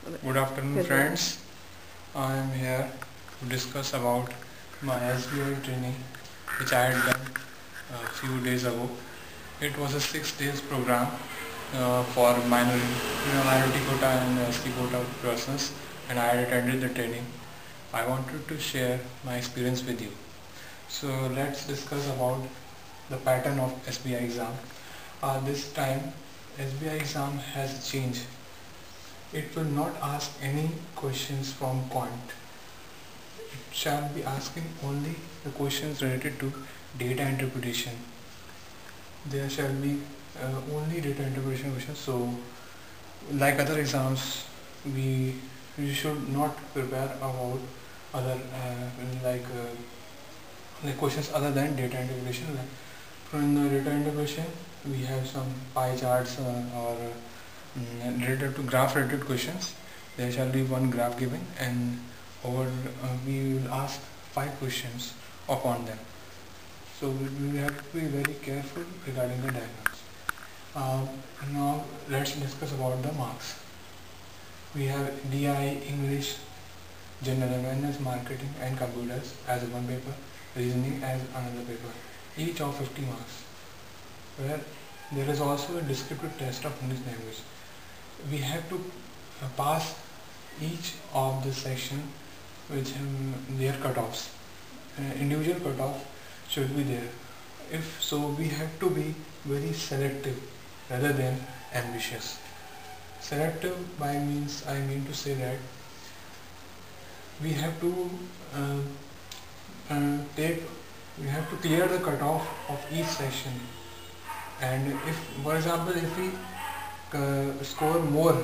Good afternoon friends. I am here to discuss about my SBI training which I had done a few days ago. It was a 6 days program for minority quota and ST quota persons, and I had attended the training. I wanted to share my experience with you. So let's discuss about the pattern of SBI exam. This time SBI exam has changed. It will not ask any questions from quant. It shall be asking only the questions related to data interpretation. There shall be only data interpretation questions. So, like other exams, we should not prepare about other like questions other than data interpretation. Like from the data interpretation, we have some pie charts or related to graph related questions. There shall be one graph given, and over we will ask 5 questions upon them. So we have to be very careful regarding the diagrams. Now let's discuss about the marks. We have DI, English, General Awareness, Marketing and Computers as one paper, Reasoning as another paper, each of 50 marks, where there is also a descriptive test of English language. We have to pass each of the section with their cutoffs. Individual cutoff should be there. If so, we have to be very selective rather than ambitious. Selective by means I mean to say that we have to we have to clear the cutoff of each section, and if, for example, if we score more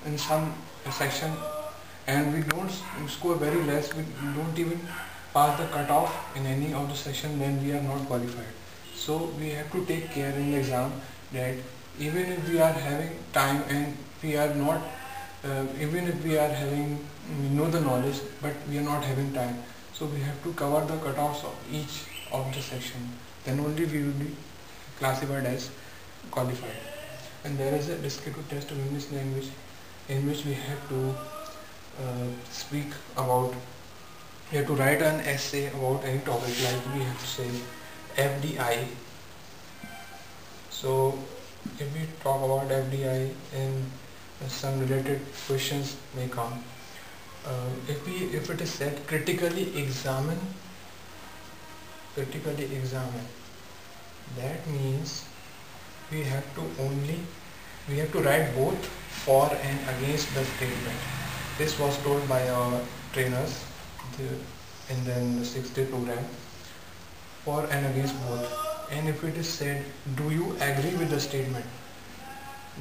in some section and we don't score very less, we don't even pass the cutoff in any of the section, then we are not qualified. So we have to take care in the exam that even if we are having time and we are not even if we are having know the knowledge but we are not having time, so we have to cover the cutoffs of each of the section, then only we will be classified as qualified. And there is a descriptive test of English language in which we have to speak about, we have to write an essay about any topic, like we have to say FDI. So if we talk about FDI and some related questions may come. If it is said critically examine, that means we have to write both for and against the statement. This was told by our trainers in the 6-day program, for and against both. And if it is said, do you agree with the statement?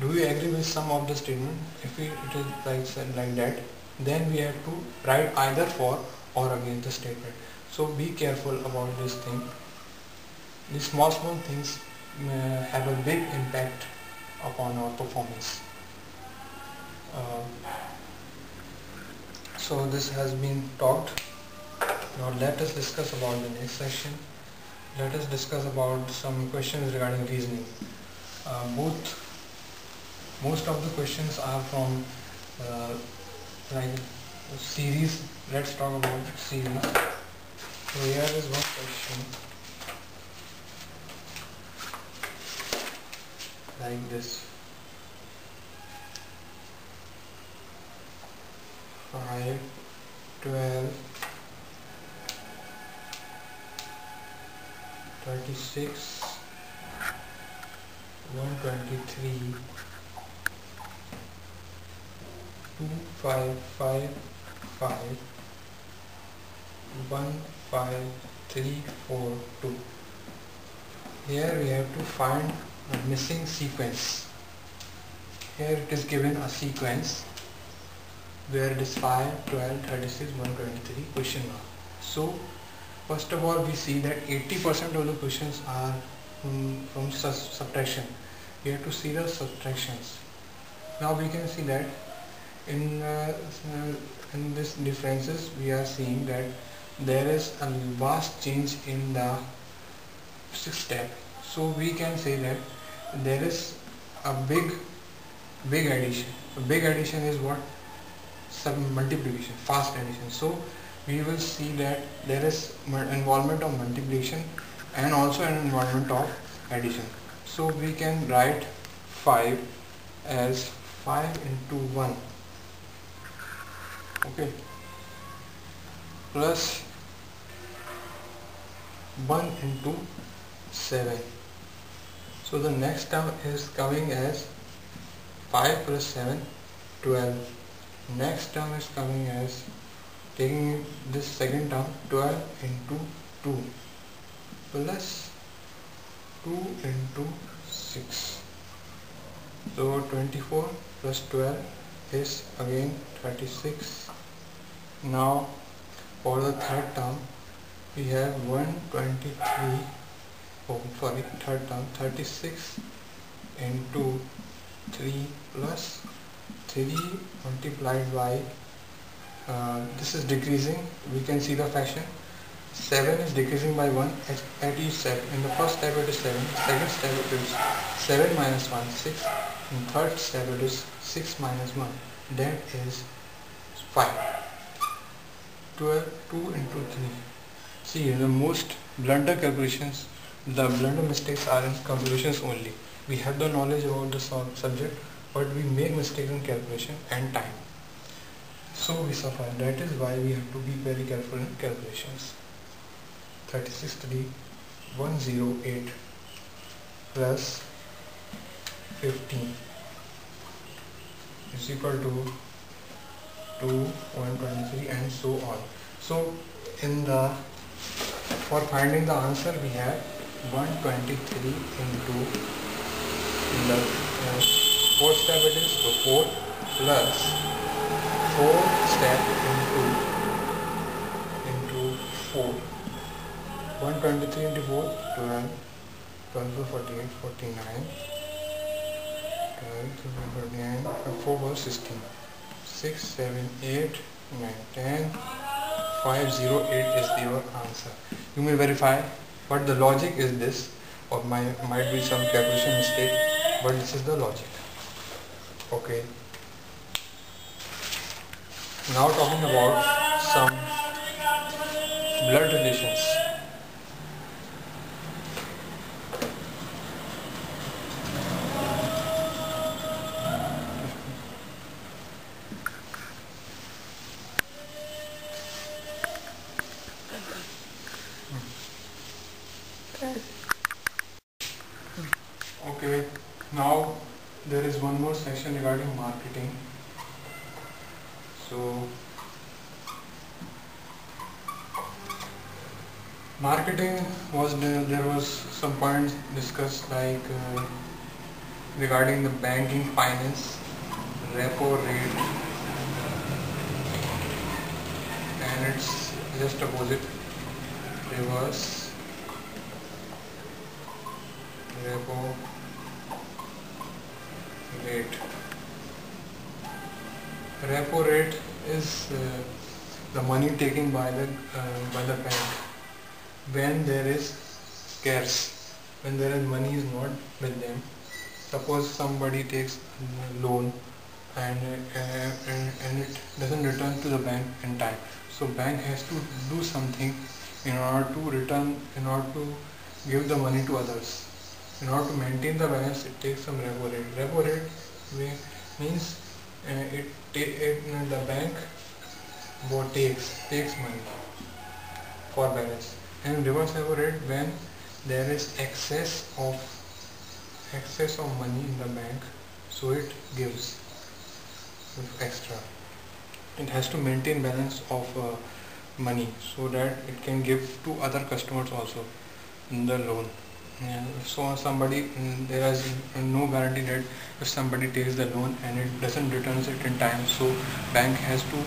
Do you agree with some of the statement? If it is like said like that, then we have to write either for or against the statement. So be careful about this thing. These small things have a big impact upon our performance. So this has been talked. Now let us discuss about the next section. Let us discuss about some questions regarding reasoning. Most of the questions are from like series. Let's talk about series. So here is one question like this: 5, 12, 36, 123, 2, 5, 5, 5, 1, 5, 3, 4, 2. Here we have to find a missing sequence. Here it is given a sequence where it is 5, 12, 36, 123 question mark. So first of all, we see that 80% of the questions are from subtraction. We have to see the subtractions. Now we can see that in this differences we are seeing that there is a vast change in the 6th step. So we can say that there is a big addition. A big addition is what? multiplication, fast addition. So we will see that there is involvement of multiplication and also an involvement of addition. So we can write 5 as 5 into 1, okay, plus 1 into 7. So the next term is coming as 5 plus 7, 12. Next term is coming as, taking this second term, 12 into 2 plus 2 into 6. So 24 plus 12 is again 36. Now for the third term we have 36 into 3 plus 3 multiplied by, this is decreasing, we can see the fraction. 7 is decreasing by 1 at each step. In the first step it is 7, second step it is 7 minus 1, 6, in third step it is 6 minus 1, that is 5. 2 into 3. See, the most blunder calculations, the blunder mistakes are in calculations only. We have the knowledge about the subject, but we make mistakes in calculation and time. So we suffer. That is why we have to be very careful in calculations. 108 plus 15 is equal to 123 and so on. So for finding the answer we have 123 into, in the fourth step it is 4 plus 4 step into 4. 123 into 4, 12, 12 to 48, 49, 12 to 49, 4 was 16, 6, 7, 8, 9, 10, 508 is your answer. You may verify, but the logic is this, or might be some calculation mistake, but this is the logic. Okay. Now talking about some blood relations. Okay, now there is one more section regarding marketing. So marketing was there was some points discussed, like regarding the banking, finance, repo rate, and it's just opposite, reverse repo rate. Repo rate is the money taken by the bank when there is scarce, when there is money is not with them. Suppose somebody takes a loan and it doesn't return to the bank in time, so bank has to do something in order to give the money to others. In order to maintain the balance, it takes some repo rate. Repo rate means the bank takes money for balance, and reverse repo rate when there is excess of money in the bank, so it gives extra. It has to maintain balance of money so that it can give to other customers also in the loan. So somebody, there is no guarantee that if somebody takes the loan and it doesn't returns it in time, so bank has to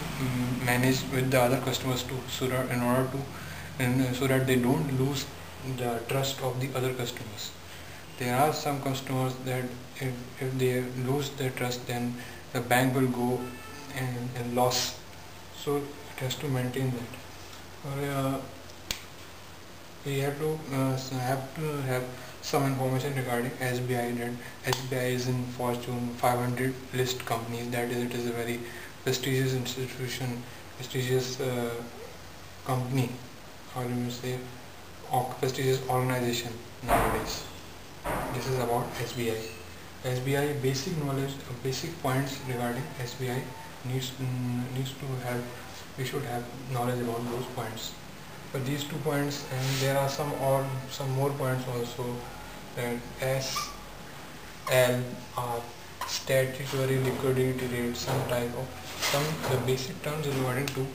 manage with the other customers too, so that so that they don't lose the trust of the other customers. There are some customers that if they lose their trust, then the bank will go in loss, so it has to maintain that. We have to have some information regarding SBI, that SBI is in Fortune 500 list companies, that is, it is a very prestigious institution, prestigious company, or you may say prestigious organization nowadays. This is about SBI. SBI basic knowledge, basic points regarding SBI needs to have. We should have knowledge about those points. But these 2 points, and there are some more points also. S, L are statutory liquidity rate, some the basic terms regarding to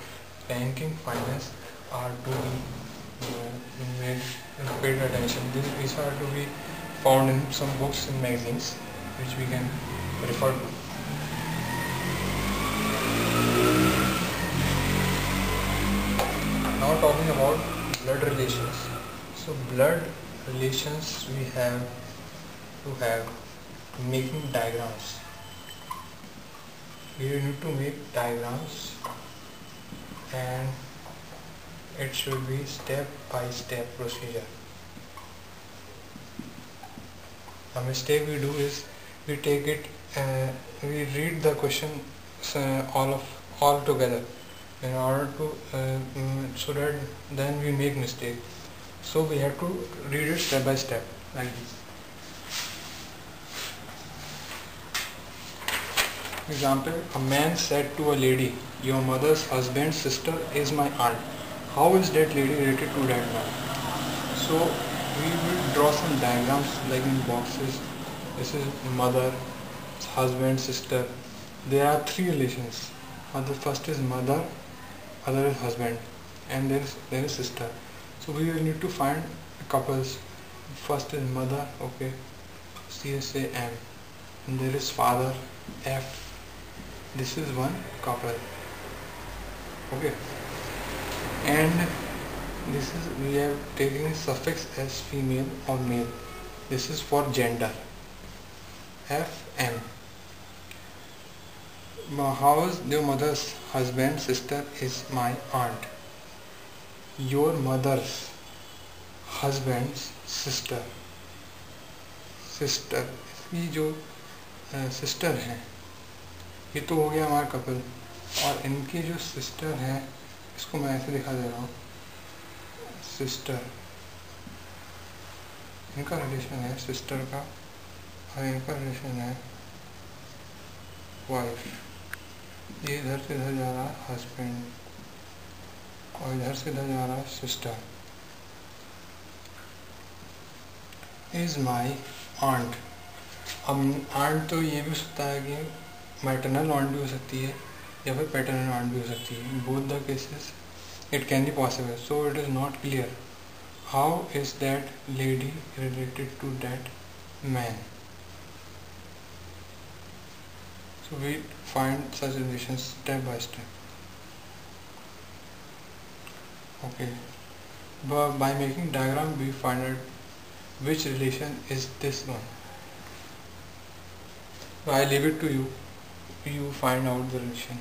banking finance are to be made paid attention. These are to be found in some books and magazines which we can refer to. Now talking about blood relations. So blood relations we have to have making diagrams. We need to make diagrams, and it should be step by step procedure. A mistake we do is we take it we read the question all together in order to so that then we make mistake. So we have to read it step by step like this. Example: a man said to a lady, "Your mother's husband's sister is my aunt. How is that lady related to that man?" So we will draw some diagrams like in boxes. This is mother, husband, sister. There are 3 relations. The first is mother, other is husband, and there is sister. So we will need to find couples. First is mother, okay, CSAM, and there is father, F. This is one couple, okay, and this is we have taken suffix as female or male. This is for gender, FM. How is your mother's husband sister is my aunt. Your mother's husband's sister, ये जो sister हैं, ये तो हो गया हमारा couple, और इनकी जो सिस्टर है इसको मैं ऐसे दिखा दे रहा हूँ. सिस्टर, इनका रिलेशन है सिस्टर का, और इनका रिलेशन है वाइफ. ये इधर से इधर जा रहा है हस्बैंड, और इधर से इधर जा रहा है सिस्टर. Is my aunt. अब आंट तो ये भी हो सकता है कि मैटरनल आंट भी हो सकती है या फिर पैटर्नल आंट भी हो सकती है. Both the cases it can be possible. So it is not clear how is that lady related to that man. So we find such relations step by step. Okay, but by making diagram we find out which relation is this one. So I leave it to you. You find out the relation.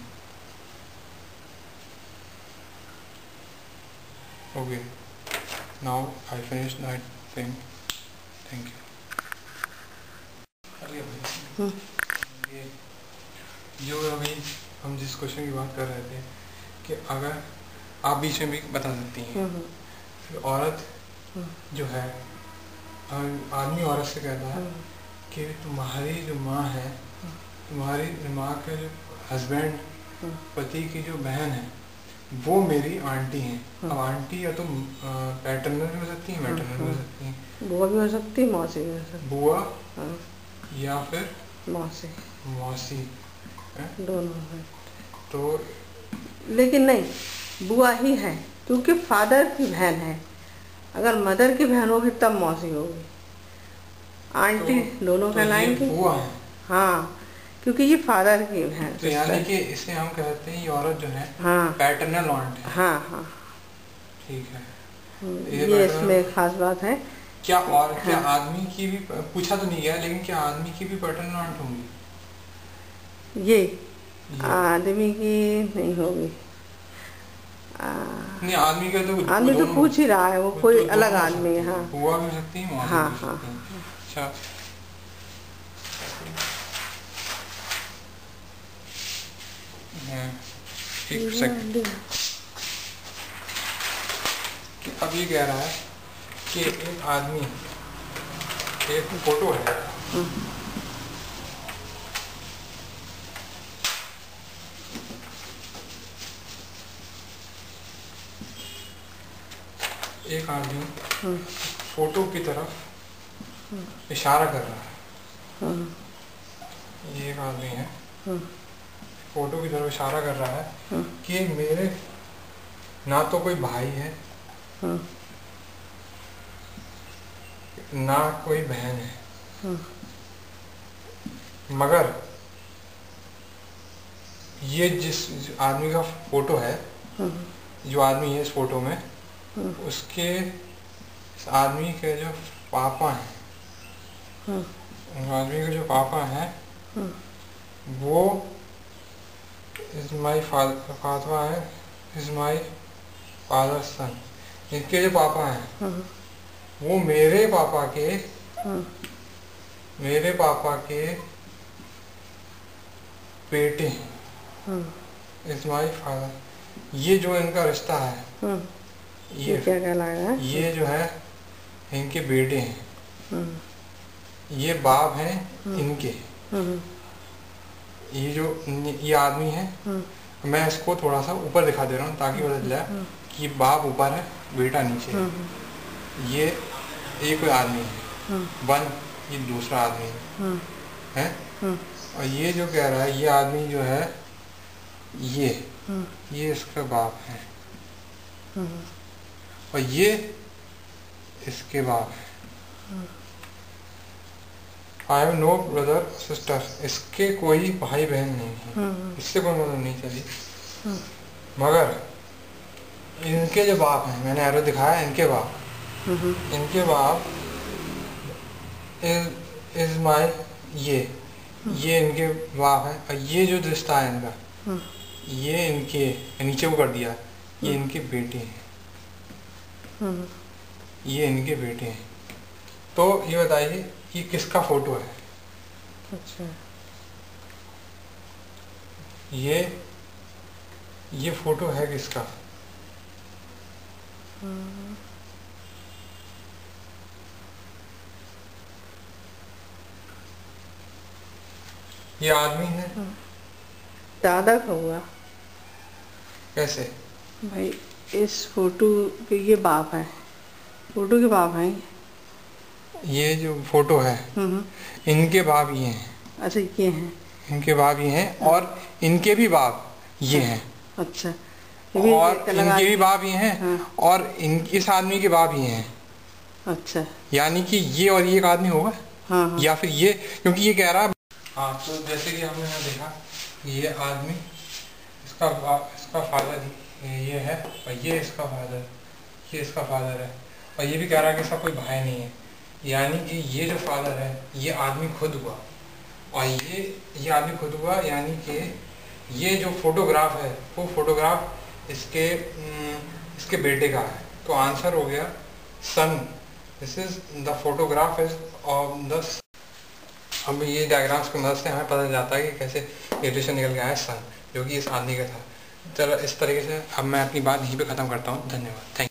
Okay, now I finished that thing. Thank you. ये जो अभी हम जिस question की बात कर रहे थे कि अगर आप बीच में भी बता सकती हैं, औरत जो है, आदमी औरत से कहता है कि तुम्हारी जो माँ है, तुम्हारी माँ के जो हस्बैंड, पति की जो बहन है, वो मेरी आंटी हैं. अब आंटी या तो पैटर्नल भी हो सकती है, मैटरनल भी हो सकती है, बुआ भी हो सकती है, मौसी भी हो सकती है. बुआ या फिर मौसी दोनों है. तो लेकिन नहीं, बुआ ही है क्योंकि फादर की बहन है. अगर मदर की बहन होगी तब मौसी होगी. आंटी तो, दोनों कहलाएंगे. बुआ है. हाँ, क्योंकि ये फादर की बहन. तो यानी कि इसे हम कहते हैं ये औरत जो है, हाँ, पैटर्नल आंट है. हाँ. ठीक है. ये इसमें खास बात है. क्या और क्या आदमी की भी पूछा तो नहीं गया, लेकिन क्या आदमी की भी पैटर्नल आंट होंगी? ये आदमी की नहीं होगी. नहीं, आदमी का तो आदमी तो पूछ ही रहा है, वो कोई अलग आदमी है. हाँ, बुआ भी हो सकती है. हाँ. अच्छा, एक सेकंड। अब ये कह रहा है कि एक आदमी, एक फोटो है, एक आदमी फोटो की तरफ इशारा कर रहा है। ये एक आदमी है, फोटो की तरफ इशारा कर रहा है कि मेरे ना तो कोई भाई है, ना कोई बहन है, मगर ये जिस आदमी का फोटो है, जो आदमी है इस फोटो में, उसके इस आदमी के जो पापा हैं, आदमी के जो पापा हैं वो इज माई फादर है, इज माई फादर सन। इनके जो पापा हैं वो मेरे पापा के बेटे हैं। Is my father. ये जो इनका रिश्ता है, ये क्या कहलाएगा? ये जो है इनके बेटे हैं, ये बाप हैं इनके। ये आदमी है, मैं इसको थोड़ा सा ऊपर दिखा दे रहा हूँ ताकि पता चल जाए कि बाप ऊपर है, बेटा नीचे है। ये कोई आदमी है, ये दूसरा आदमी है, और ये जो कह रहा है, ये आदमी जो है ये इसका बाप है, और ये इसके बाप है। I have no brother sister. इसके कोई भाई बहन नहीं है, इससे कोई मतलब नहीं चली। मगर इनके जो बाप हैं, मैंने एरो दिखाया, इनके बाप इज माई, ये इनके बाप है। और ये जो रिश्ता है इनका, ये इनके नीचे को कर दिया, ये इनके बेटे हैं, ये इनके बेटे हैं। तो ये बताइए कि किसका फोटो है? अच्छा, ये फोटो है किसका? ये आदमी है। दादा का हुआ कैसे? भाई इस फोटो के ये बाप है, फोटो के बाप हैं। ये जो फोटो है इनके बाप ये हैं। अच्छा, ये हैं इनके बाप ये हैं, और इनके भी बाप ये हैं। अच्छा, और इनके भी बाप ये हैं, और इस आदमी के बाप ये हैं। अच्छा, यानी कि ये और ये एक आदमी होगा। हाँ। या फिर ये, क्योंकि ये कह रहा है। हाँ, तो जैसे कि हमने यहाँ देखा, ये आदमी, इसका फादर ये है, और ये इसका फादर, ये इसका फादर है, और ये भी कह रहा है कि इसका कोई भाई नहीं है। यानी कि ये जो फादर है, ये आदमी खुद हुआ, और ये आदमी खुद हुआ। यानी कि ये जो फोटोग्राफ है, वो फोटोग्राफ इसके बेटे का है। तो आंसर हो गया sun. This is the photograph is of the. अब ये डायग्राम्स की मदद से हमें पता जाता है कि कैसे रिलेशन निकल गया है सन, जो कि इस आदमी का था। चलो, इस तरीके से अब मैं अपनी बात यहीं पे ख़त्म करता हूँ। धन्यवाद, थैंक यू।